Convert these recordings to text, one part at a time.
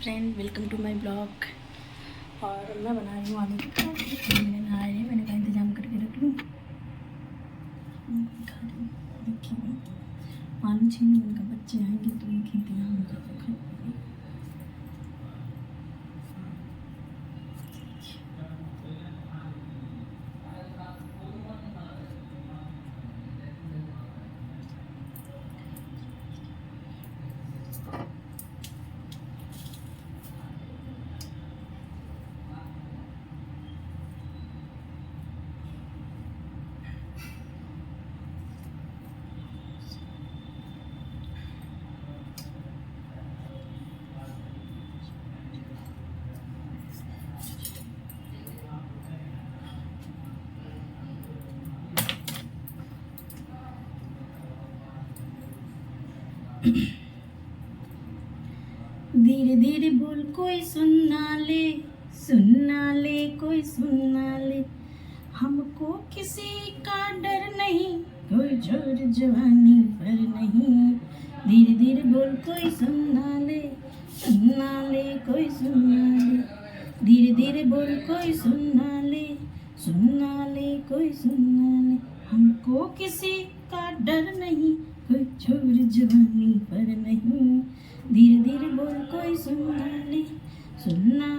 Friend, welcome to my blog. और मैं बना रही हूँ आलू की पराठे। मैंने नहाया है, मैंने कहा इंतज़ाम करके रख लूँ। खा रही हूँ, देखिए आलू छीन, मैंने कहा बच्चे आएंगे तो उनके इंतजाम हो जाएगा खाने के लिए। धीरे धीरे बोल, कोई सुनना ले, कोई सुनना ले। हमको किसी का डर नहीं, कोई जोर जवानी पर नहीं। धीरे धीरे बोल, कोई सुनना ले, कोई सुनना ले। धीरे धीरे बोल, कोई सुनना ले, कोई सुनना ले। हमको किसी का डर नहीं, कोई जोर जवानी पर नहीं। धीरे धीरे बोल, कोई सुनना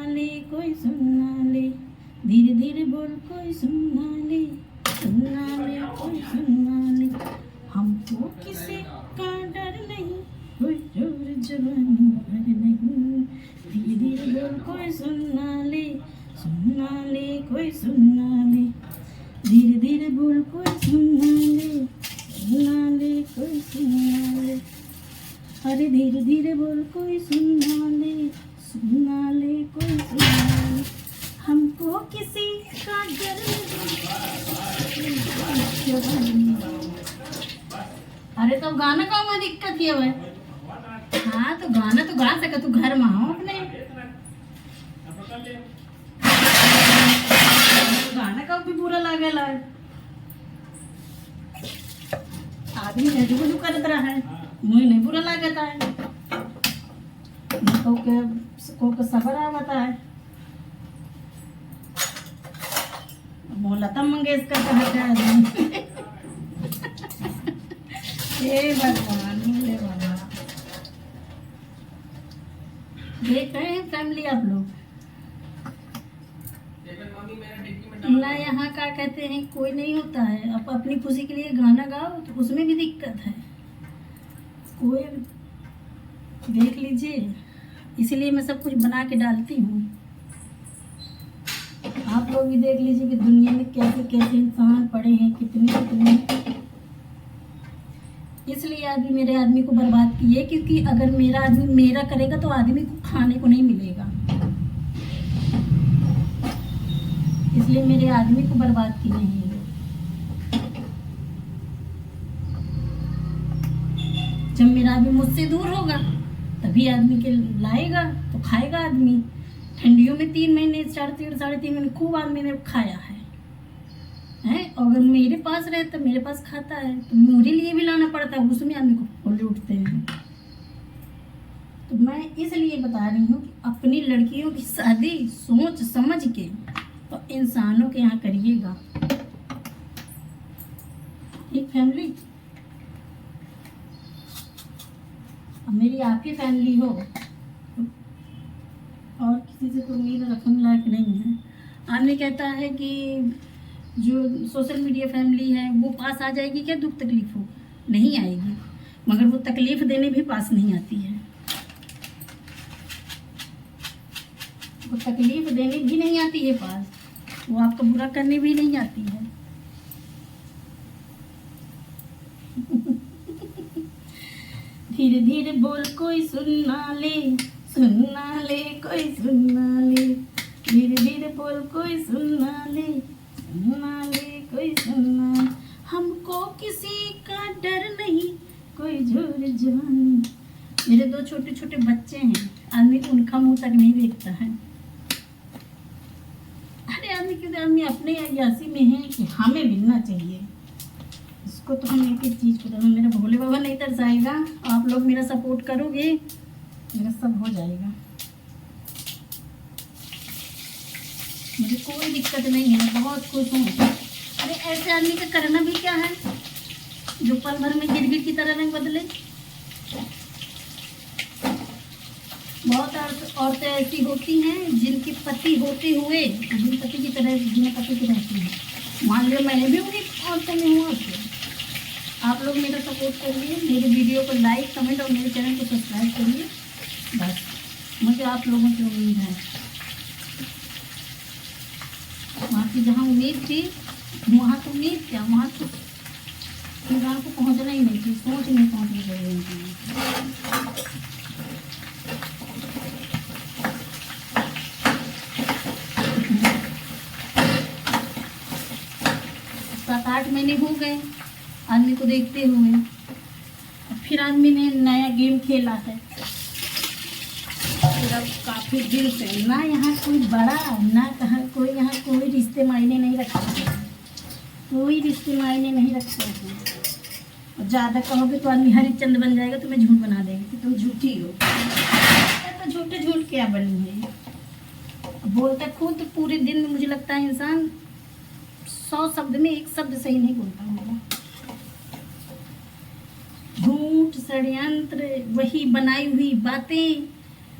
ले, कोई सुनना ले। धीरे धीरे बोल, कोई सुनना ले, कोई सुनना ले। हमको किसी का डर नहीं, कोई जोर जवानी पर नहीं। धीरे धीरे बोल, कोई सुनना ले, कोई सुनना ले। धीरे धीरे बोल, कोई सुनना ले, कोई सुनना ले। अरे धीरे धीरे बोल, कोई सुनना ले, कोई सुनना ले। हमको किसी का डर नहीं। अरे तो गाना का में दिक्कत ये है। हाँ तो गाना तो गा सके, तू घर में हो अपने। गाना का भी बुरा लागेला। आदमी हेडू करत रहा है, मुझे नहीं बुरा लगता है। को सबर आवता है। लता मंगेशकर का है। हे भगवान, हे भगवान। देख रहे हैं फैमिली आप लोग ना, यहाँ क्या कहते हैं, कोई नहीं होता है। आप अपनी खुशी के लिए गाना गाओ तो उसमें भी दिक्कत है। कोई देख लीजिए, इसलिए मैं सब कुछ बना के डालती हूँ। आप लोग भी देख लीजिए कि दुनिया में कैसे कैसे इंसान पड़े हैं, कितने। इसलिए आदमी मेरे आदमी को बर्बाद किए, क्योंकि अगर मेरा आदमी मेरा करेगा तो आदमी को खाने को नहीं मिलेगा। इसलिए मेरे आदमी को बर्बाद किए हैं लोग। जब मेरा आदमी मुझसे दूर होगा तभी आदमी के लाएगा तो खाएगा आदमी। ठंडियों में 3 महीने, 3.5 महीने खूब आदमी ने खाया है। अगर मेरे पास रहता, मेरे पास खाता है तो मेरे लिए भी लाना पड़ता है, उसमें आदमी को बोले उठते हैं। तो मैं इसलिए बता रही हूँ कि अपनी लड़कियों की शादी सोच समझ के तो इंसानों के यहाँ करिएगा। एक फैमिली, अब मेरी आपकी फैमिली हो और किसी से तो उम्मीद रखने लायक नहीं है। आदमी कहता है कि जो सोशल मीडिया फैमिली है वो पास आ जाएगी, क्या दुख तकलीफ हो, नहीं आएगी। मगर वो तकलीफ देने भी पास नहीं आती है, वो तकलीफ देने भी नहीं आती है पास, वो आपका बुरा करने भी नहीं आती है। धीरे धीरे बोल, कोई सुनना ले, कोई सुनना ले। धीरे धीरे बोल, कोई सुनना ले, कोई सुनना। हमको किसी का डर नहीं, कोई जोर जवानी। मेरे 2 छोटे छोटे बच्चे हैं, आदमी उनका मुंह तक नहीं देखता है। अरे आदमी अपने यासी में है कि हमें मिलना चाहिए। इसको तो हम एक चीज़ को मेरा भोले बाबा नहीं तरसाएगा। आप लोग मेरा सपोर्ट करोगे, मेरा सब हो जाएगा। मुझे कोई दिक्कत नहीं है, मैं बहुत खुश हूँ। अरे ऐसे आदमी का करना भी क्या है जो पल भर में गिरगिट की तरह रंग बदले। बहुत औरतें ऐसी होती हैं जिनके पति होते हुए बिन पति की तरह बिना पति की रहती हैं। मान लो मैंने भी उन्हीं औरतों में हुआ। आप लोग मेरा सपोर्ट करिए, मेरे वीडियो को लाइक कमेंट और मेरे चैनल को सब्सक्राइब करिए। बस मुझे आप लोगों से उम्मीद है। वहाँ की जहाँ उम्मीद थी वहाँ तो उम्मीद क्या, वहाँ तो इंसान को पहुँचना ही नहीं थी, सोच नहीं पहुँच रही। 7-8 महीने हो गए आदमी को देखते हुए। फिर आदमी ने नया गेम खेला है। फिर अब काफ़ी दिन से ना यहाँ कोई बड़ा ना कहाँ कोई, यहाँ कोई रिश्ते मायने नहीं रखते हैं, कोई रिश्ते मायने नहीं रखते हैं। और ज़्यादा कहोगे तो आदमी हरिश्चंद्र बन जाएगा, तुम्हें झूठ बना देगा कि तुम झूठी हो। तो झूठे झूठ क्या बनी है। बोलता खुद पूरे दिन में मुझे लगता है इंसान 100 शब्द में 1 शब्द सही नहीं बोलता होगा। झूठ, षड्यंत्र, वही बनाई हुई बातें,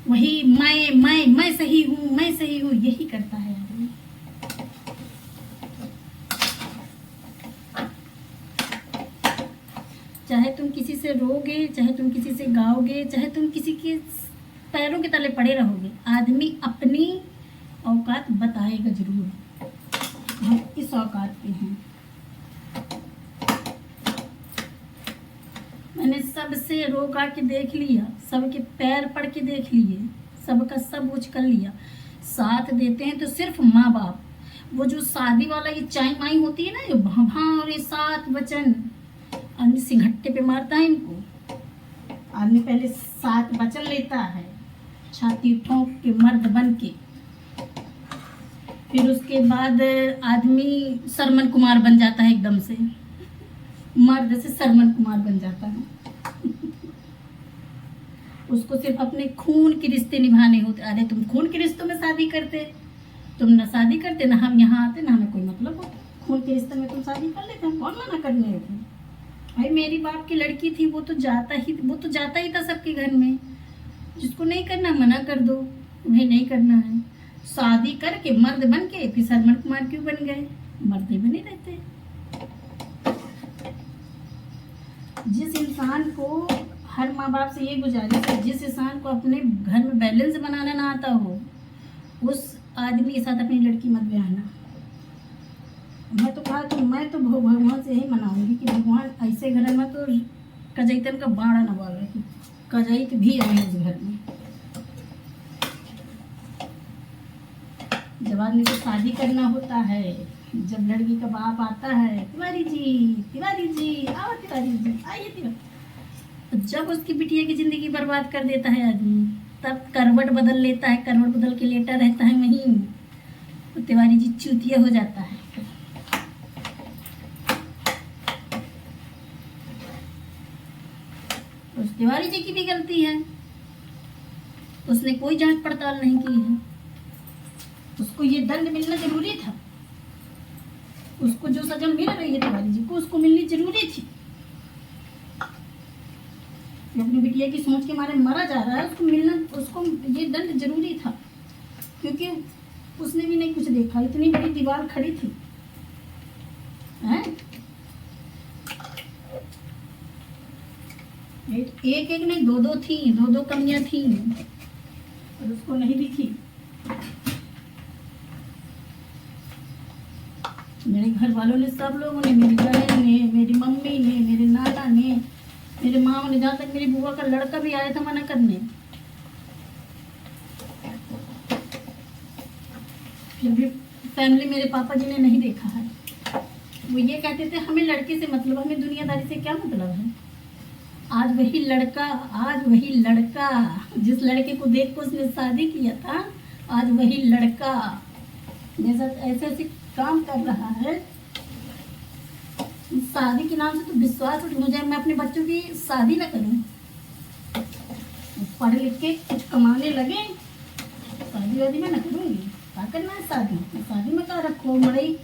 वही मैं सही हूँ, मैं सही हूँ, यही करता है आदमी। चाहे तुम किसी से रोगे, चाहे तुम किसी से गाओगे, चाहे तुम किसी के पैरों के तले पड़े रहोगे, आदमी अपनी औकात बताएगा जरूर। हम इस औकात पे हैं। मैंने सबसे रोका के देख लिया, सबके पैर पड़ के देख लिए, सबका सब कुछ कर लिया। साथ देते हैं तो सिर्फ माँ बाप। वो जो शादी वाला ये चाई माई होती है ना, ये भाभा और ये 7 वचन, आदमी सिंघट्टे पे मारता है इनको। आदमी पहले 7 वचन लेता है, छाती ठोंक के मर्द बन के। फिर उसके बाद आदमी सरमन कुमार बन जाता है, एकदम से मर्द से सरमन कुमार बन जाता है। उसको सिर्फ अपने खून के रिश्ते निभाने होते। अरे तुम खून के रिश्तों में शादी करते, तुम ना शादी करते, ना हम यहाँ आते, ना हमें कोई मतलब होता। खून के रिश्ते में तुम शादी कर लेते, हम कौन मना करने होते। भाई मेरी बाप की लड़की थी, वो तो जाता ही था सबके घर में। जिसको नहीं करना मना कर दो, तुम्हें नहीं करना है। शादी करके मर्द बन के फिर सरमन कुमार क्यों बन गए, मर्द ही बने रहते। जिस इंसान को, हर माँ बाप से ये गुजारिश है, जिस इंसान को अपने घर में बैलेंस बनाना ना आता हो, उस आदमी के साथ अपनी लड़की मत ब्याहना। मैं तो भगवान से यही मनाऊंगी कि भगवान ऐसे घर में तो कजैतन का बाड़ा न बावे, कि कजैत भी आए इस घर में। जब आदमी को शादी करना होता है, जब लड़की का बाप आता है, तिवारी जी आओ, तिवारी जी आइए तिवारी। जब उसकी बिटिया की जिंदगी बर्बाद कर देता है आदमी, तब करवट बदल लेता है, करवट बदल के लेटा रहता है वहीं, तो तिवारी जी चूतिया हो जाता है। उस तिवारी जी की भी गलती है, उसने कोई जांच पड़ताल नहीं की है। उसको ये दंड मिलना जरूरी था। उसको जो सजा मिल रही है तिवारी जी को, उसको मिलनी जरूरी थी। अपनी बिटिया की सोच के मारे मरा जा रहा है, उसको ये दंड जरूरी था, क्योंकि उसने भी नहीं कुछ देखा। इतनी बड़ी दीवार खड़ी थी, हैं? एक नहीं, 2 थी, 2 कमियां थी, और उसको नहीं दिखी। मेरे घर वालों ने, सब लोगों ने, मेरी बहन ने, मेरी मम्मी ने, मेरे नाना ने, मेरे मामा ने, जहाँ तक मेरी बुआ का लड़का भी आया था मना करने, फिर भी फैमिली मेरे पापा जी ने नहीं देखा है। वो ये कहते थे हमें लड़के से मतलब, हमें दुनियादारी से क्या मतलब है। आज वही लड़का जिस लड़के को देख कर उसने शादी किया था, आज वही लड़का मेरे साथ ऐसे काम कर रहा है। शादी के नाम से तो विश्वास उठ मुझे, मैं अपने बच्चों की शादी ना करूं। पढ़ लिख के कुछ कमाने लगे, शादी वादी में ना करूंगी। क्या करना है शादी, शादी में क्या रखो मड़ई।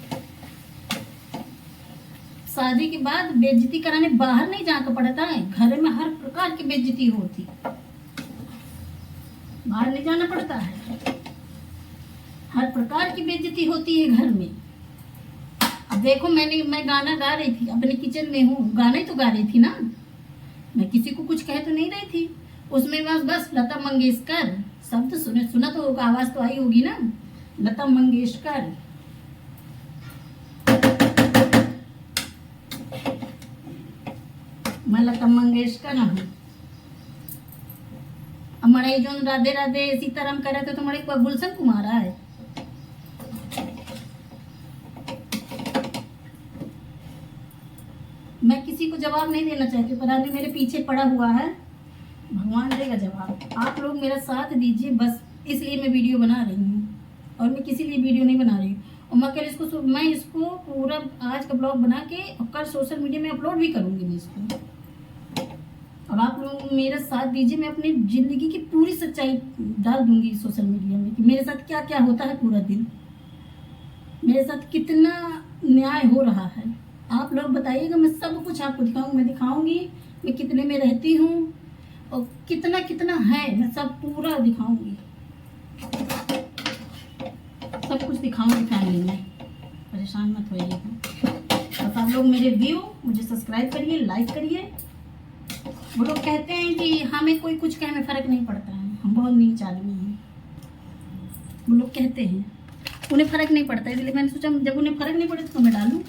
शादी के बाद बेइज्जती कराने बाहर नहीं जाकर पड़ता है, घर में हर प्रकार की बेइज्जती होती, बाहर नहीं जाना पड़ता है, हर प्रकार की बेइज्जती होती है घर में। अब देखो मैं गाना गा रही थी, अपने किचन में हूँ, गाना ही तो गा रही थी ना, मैं किसी को कुछ कह तो नहीं रही थी। उसमें बस लता मंगेशकर शब्द सुना तो होगा, आवाज तो आई होगी ना, लता मंगेशकर। मैं लता मंगेशकर हूँ। हमारे जो राधे राधे सीताराम कर रहे थे, तो हमारे गुलशन कुमार है। मैं किसी को जवाब नहीं देना चाहती, पर आदमी मेरे पीछे पड़ा हुआ है, भगवान देगा जवाब। आप लोग मेरा साथ दीजिए, बस इसलिए मैं वीडियो बना रही हूँ, और मैं किसी लिए वीडियो नहीं बना रही हूँ। और मैं इसको पूरा आज का ब्लॉग बना के और कल सोशल मीडिया में अपलोड भी करूँगी मैं इसको। और आप लोग मेरा साथ दीजिए, मैं अपनी ज़िंदगी की पूरी सच्चाई डाल दूँगी सोशल मीडिया में कि मेरे साथ क्या क्या होता है पूरा दिन, मेरे साथ कितना न्याय हो रहा है। आप लोग बताइएगा, मैं सब कुछ आपको दिखाऊंगी मैं कितने में रहती हूँ और कितना कितना है, मैं सब पूरा दिखाऊंगी, सब कुछ दिखाऊंगी फैमिली में, परेशान मत होइएगा। बस आप लोग मेरे व्यू मुझे सब्सक्राइब करिए, लाइक करिए। वो लोग कहते हैं कि हमें कोई कुछ कहे में फ़र्क नहीं पड़ता है, हम बहुत नीच आदमी हैं, वो लोग कहते हैं उन्हें फ़र्क नहीं पड़ता, इसलिए मैंने सोचा जब उन्हें फ़र्क नहीं पड़ता तो मैं डालूँ।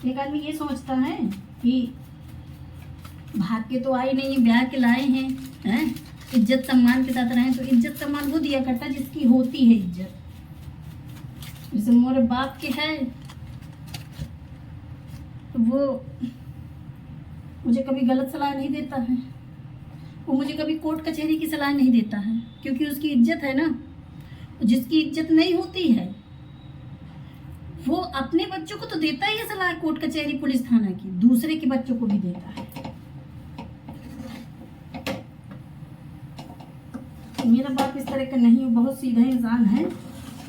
एक आदमी ये सोचता है कि भाग के तो आए नहीं, ब्याह के लाए हैं, इज्जत सम्मान के साथ रहें, तो इज्जत सम्मान वो दिया करता है जिसकी होती है इज्जत। जैसे मेरे बाप के है, तो वो मुझे कभी गलत सलाह नहीं देता है, वो मुझे कभी कोर्ट कचहरी की सलाह नहीं देता है, क्योंकि उसकी इज्जत है ना। जिसकी इज्जत नहीं होती है वो अपने बच्चों को तो देता ही है सलाह, कोर्ट कचहरी पुलिस थाना की, दूसरे के बच्चों को भी देता है। मेरा बाप इस तरह का नहीं, बहुत सीधा इंसान है,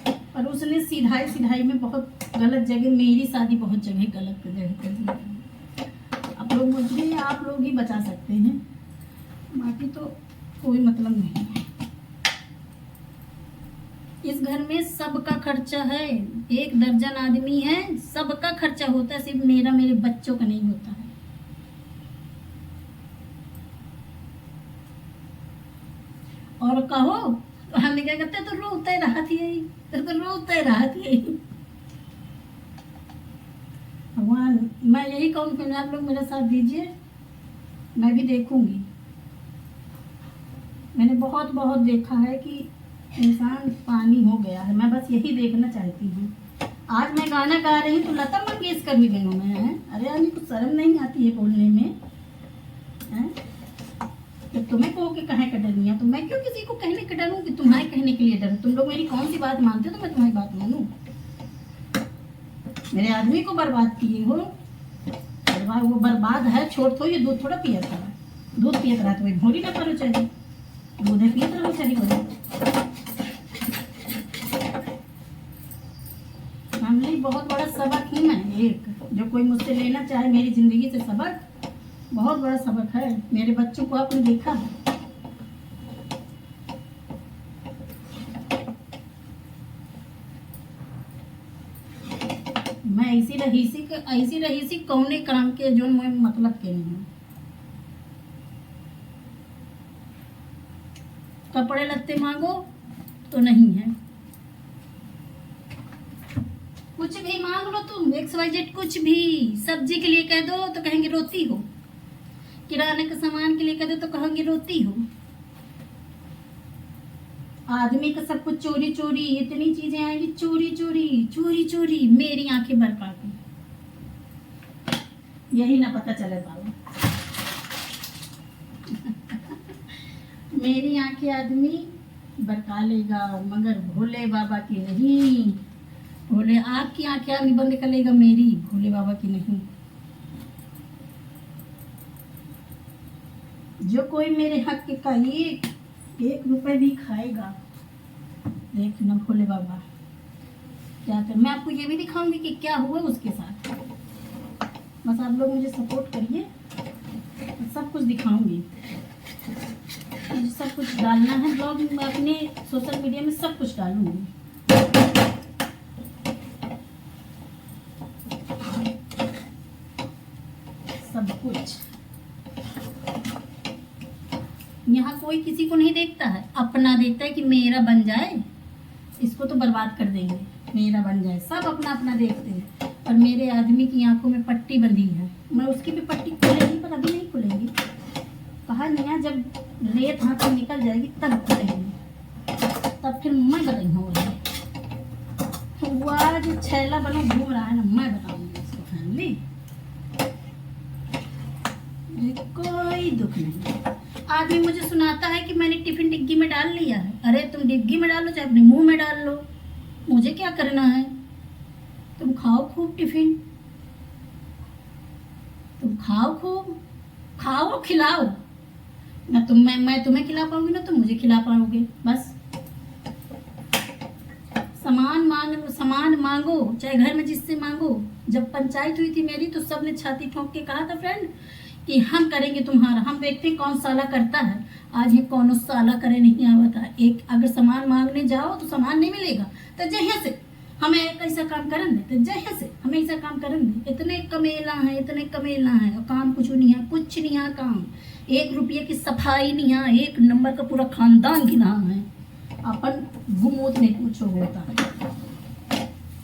पर उसने सिधाई में बहुत गलत जगह, मेरी शादी बहुत जगह गलत जगह कर दी। आप लोग ही बचा सकते हैं, बाकी तो कोई मतलब नहीं है। इस घर में सबका खर्चा है, 1 दर्जन आदमी है, सबका खर्चा होता है, सिर्फ मेरे बच्चों का नहीं होता है। और कहो तो हमें क्या कहते, तो रोते राहत यही, तो रोते राहत यही। भगवान, मैं यही कहूँगी, आप लोग मेरा साथ दीजिए, मैं भी देखूंगी। मैंने बहुत बहुत देखा है कि इंसान पानी हो गया है, मैं बस यही देखना चाहती हूँ। आज मैं गाना गा रही हूँ तो लता मंगेशकर भी गई हूँ मैं। अरे यार, कुछ शर्म नहीं आती है बोलने में, हैं? तो तुम्हें कहो कि कहें डरनी, तो मैं क्यों किसी को कहने के डरूँ कि तुम्हारे कहने के लिए डरूँ? तुम लोग मेरी कौन सी बात मानते हो तो मैं तुम्हारी बात मानूँ? मेरे आदमी को बर्बाद किए हो, वो बर्बाद है, छोड़ थो, ये दूध थोड़ा पिया था, दूध पियत रहा तो वही भोरी ना करो चाहिए, दूध पियत रहो चाहिए। फैमिली बहुत बड़ा सबक हूँ मैं, एक जो कोई मुझसे लेना चाहे मेरी जिंदगी से सबक, बहुत बड़ा सबक है। मेरे बच्चों को आपने देखा है, मैं ऐसी रहीसी कौने काम के जो मैं मतलब के नहीं हूँ। कपड़े लत्ते मांगो तो नहीं है, कुछ भी मांग लो तुम, XYZ कुछ भी, सब्जी के लिए कह दो तो कहेंगे रोती हो, किराने के सामान के लिए कह दो तो कहेंगे रोती हो। आदमी का सब कुछ चोरी चोरी, इतनी चीजें आएंगी चोरी चोरी चोरी चोरी, मेरी आंखें बरका के, यही ना पता चले बाबू। मेरी आंखें आदमी बरका लेगा, मगर भोले बाबा की नहीं। भोले आपकी आंखें आदमी बंद कर लेगा, मेरी भोले बाबा की नहीं। जो कोई मेरे हक का एक रुपए भी खाएगा देखना भोले बाबा क्या कर। मैं आपको ये भी दिखाऊंगी कि क्या हुआ उसके साथ। बस आप लोग मुझे सपोर्ट करिए, सब कुछ दिखाऊंगी। मुझे सब कुछ डालना है ब्लॉग में, अपने सोशल मीडिया में सब कुछ डालूंगी। सब कुछ। यहाँ कोई किसी को नहीं देखता है, अपना देखता है कि मेरा बन जाए, इसको तो बर्बाद कर देंगे, मेरा बन जाए। सब अपना अपना देखते हैं। और मेरे आदमी की आंखों में पट्टी बंधी है, मैं उसकी भी पट्टी खुलेगी पर अभी नहीं खुलेगी। कहा नया जब रेत हाथ से निकल जाएगी तब खुलेगी, तब फिर मैं बताऊँ होगा। वह जो छैला बनो घूम रहा है ना, मैं बताऊंगी उसको फैमिली। कोई दुख नहीं। आदमी मुझे सुनाता है कि मैंने टिफिन डिग्गी में डाल लिया है। अरे तुम डिग्गी में डालो चाहे अपने मुंह में डाल लो, मुझे क्या करना है। तुम खाओ खूब टिफिन, तुम खाओ खूब, खाओ खिलाओ ना। मैं तुम्हें खिला पाऊंगी ना तुम मुझे खिला पाओगे। बस सामान मांगो चाहे घर में जिससे मांगो। जब पंचायत हुई थी मेरी तो सबने छाती ठोक के कहा था फ्रेंड कि हम करेंगे तुम्हारा, हम देखते हैं कौन साला करता है। आज ये कौन साला करे नहीं आवता। एक अगर सामान मांगने जाओ तो सामान नहीं मिलेगा तो जहाँ से हमें ऐसा काम करन दे, तो जहाँ से हमें ऐसा काम करन दे। इतने कमेला है, इतने कमेला है और काम कुछ नहीं है, कुछ नहीं है काम। 1 रुपये की सफाई नहीं है, 1 नंबर का पूरा खानदान गिना है। अपन गुमोत नहीं पूछो होता है,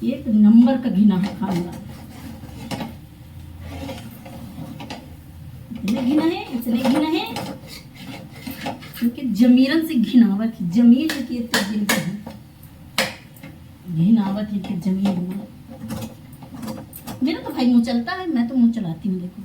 1 नंबर का घिना है खानदान। इतने घिना है, इतने घिना है क्योंकि जमीरन से घिनावत है। जमीर की तब्दील है, घिनावत है कि जमीर में। मेरा तो भाई मुँह चलता है, मैं तो मुँह चलाती हूँ। देखो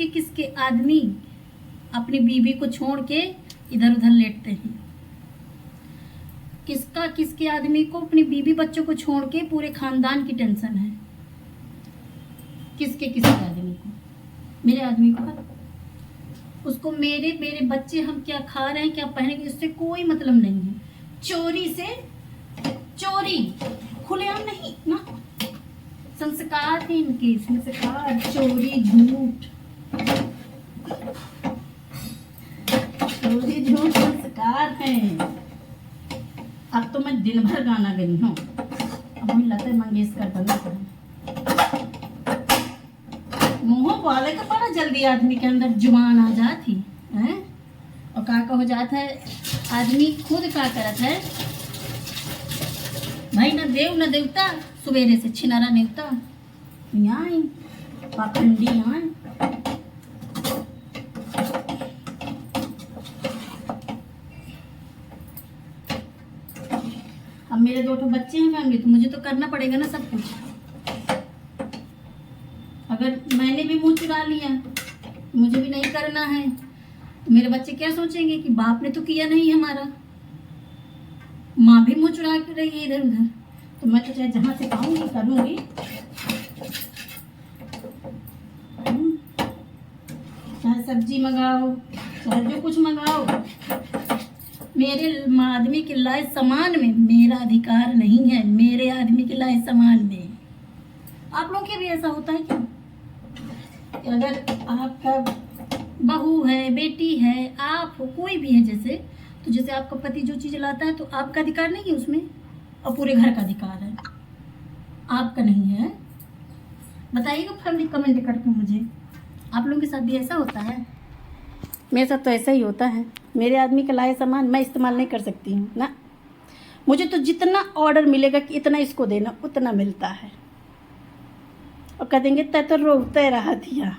किसके आदमी अपनी बीवी को छोड़ के इधर उधर लेटते हैं। किसके आदमी को अपनी बीवी बच्चों को छोड़ के पूरे खानदान की टेंशन है। किसके आदमी को, मेरे आदमी को। उसको मेरे बच्चे हम क्या खा रहे हैं क्या पहनेंगे उससे कोई मतलब नहीं है। चोरी खुलेआम नहीं ना। संस्कार है इनके, संस्कार। चोरी झूठ संस्कार है। अब तो मैं दिन भर गाना गई हूँ, अब मुझे लता मंगेशकर बनना पड़ा। मुँह वाले का बड़ा जल्दी आदमी के अंदर जुबान आ जाती है और का हो जाता है। आदमी खुद का करत है भाई, न देव न देवता, सवेरे से छिनारा नेवता। यहाँ पाखंडी यहाँ। अब मेरे 2 बच्चे हैं फैमिली, तो मुझे तो करना पड़ेगा ना सब कुछ। अगर मैंने भी मुंह चुरा लिया, मुझे भी नहीं करना है, तो मेरे बच्चे क्या सोचेंगे कि बाप ने तो किया नहीं हमारा, माँ भी मुँह चुरा के रही है इधर उधर। तो मैं तो चाहे जहाँ से पाऊंगी करूँगी। चाहे सब्जी मंगाओ चाहे जो कुछ मंगाओ, मेरे आदमी के लाए सामान में मेरा अधिकार नहीं है। मेरे आदमी के लाए सामान में। आप लोगों के भी ऐसा होता है क्या कि अगर आपका बहू है, बेटी है, आप हो, कोई भी है, जैसे आपका पति जो चीज़ लाता है तो आपका अधिकार नहीं है उसमें, और पूरे घर का अधिकार है, आपका नहीं है। बताइएगा फैमिली कमेंट करके मुझे, आप लोगों के साथ भी ऐसा होता है? मेरे साथ तो ऐसा ही होता है। मेरे आदमी का लाए सामान मैं इस्तेमाल नहीं कर सकती हूँ ना। मुझे तो जितना ऑर्डर मिलेगा कि इतना इसको देना, उतना मिलता है। और कह देंगे तय तो रोते रहा दिया।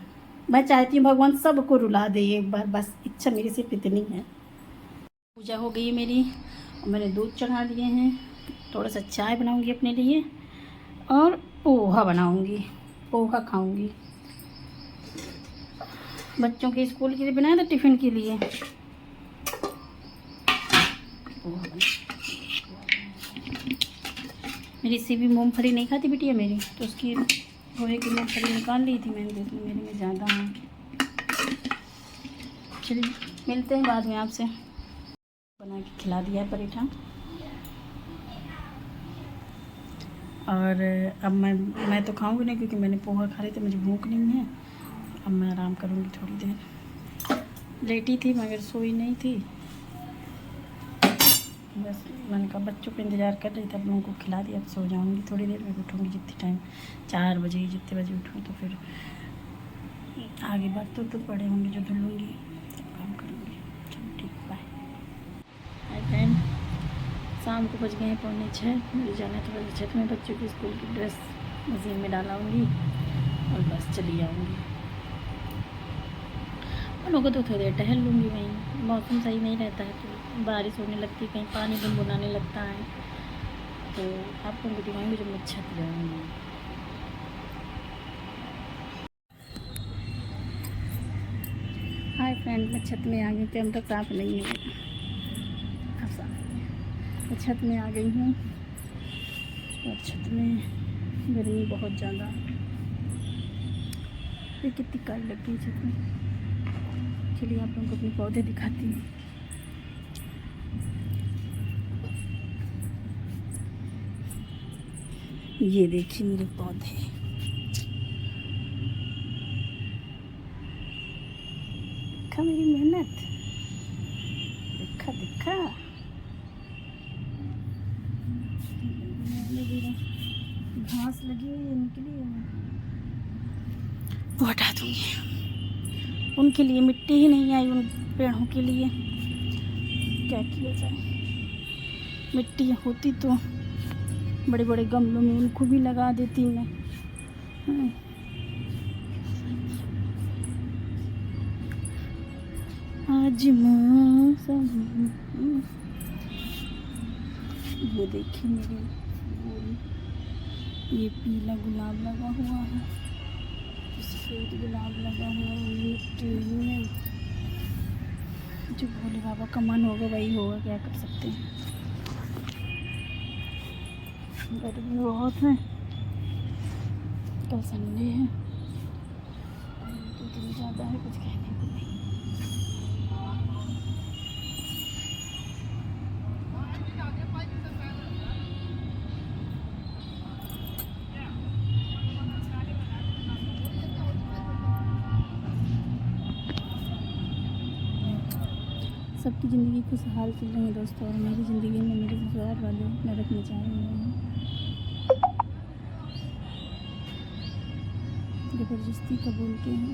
मैं चाहती हूँ भगवान सबको रुला दे एक बार, बस इच्छा मेरी सिर्फ इतनी है। पूजा हो गई है मेरी और मैंने दूध चढ़ा दिए हैं। थोड़ा सा चाय बनाऊंगी अपने लिए और पोहा बनाऊंगी, पोहा खाऊंगी। बच्चों के स्कूल के लिए बनाया था टिफ़िन के लिए, ऋषि भी मूँगफली नहीं खाती बिटिया मेरी, तो उसकी पोहे की मूँगफली निकाल ली थी मैंने, देखी मेरे में ज़्यादा है। चलिए मिलते हैं बाद में आपसे। बना के खिला दिया है पराठा, और अब मैं तो खाऊंगी नहीं क्योंकि मैंने पोहा खा ली, तो मुझे भूख नहीं है। अब मैं आराम करूंगी थोड़ी देर। लेटी थी मगर सोई नहीं थी, बस मैंने कहा बच्चों का इंतज़ार कर रही थी, अब लोगों को खिला दिया, अब सो जाऊंगी थोड़ी देर में। उठूँगी जितने टाइम 4 बजे, जितने बजे उठूँ तो फिर आगे बर्तन तो पड़े होंगे जो धुलूँगी, सब काम करूँगी। चलो ठीक, बाय। हाय फ्रेंड, शाम को बज गए हैं 5:45, मुझे जाना है थोड़ा छत में, बच्चों की स्कूल की ड्रेस मशीन में डालाऊँगी और बस चली आऊँगी। और लोगों तो थोड़ी देर टहल लूँगी वहीं, मौसम सही नहीं रहता है तो बारिश होने लगती है, कहीं पानी बुनबुनाने लगता है, तो आप लोगों को दिखाऊँगी जब मैं छत जाऊँगी। हाय फ्रेंड, मैं छत में आ गई, कैमरा साफ नहीं है, अब साफ है। मैं छत में आ गई हूँ और छत में गर्मी बहुत ज़्यादा, ये कितनी काई लग गई छत में। चलिए आप लोगों को अपने पौधे दिखाती हूँ। ये देखिए मेरे पौधे, देखा मेरी मेहनत, देखा देखा। घास लगी हुई है, निकली है, वो हटा दूँगी। उनके लिए मिट्टी ही नहीं आई, उन पेड़ों के लिए क्या किया जाए। मिट्टी होती तो बड़े बड़े गमलों में उनको भी लगा देती मैं। आज मौसम, ये देखिए मेरे फूल, ये पीला गुलाब लगा हुआ है, सफेद गुलाब लगा हुआ है मिट्टी में। जो भोले बाबा का मन होगा वही होगा, क्या कर सकते हैं। गर्मी बहुत है, कल संडे है, तो दिन ज़्यादा है, कुछ कहने को नहीं। सबकी ज़िंदगी खुशहाल चल रही है दोस्तों, और मेरी ज़िंदगी में मेरे ससुराल वाले नरक में जाए हुए हैं, ज़बरदस्ती का बोलते हैं।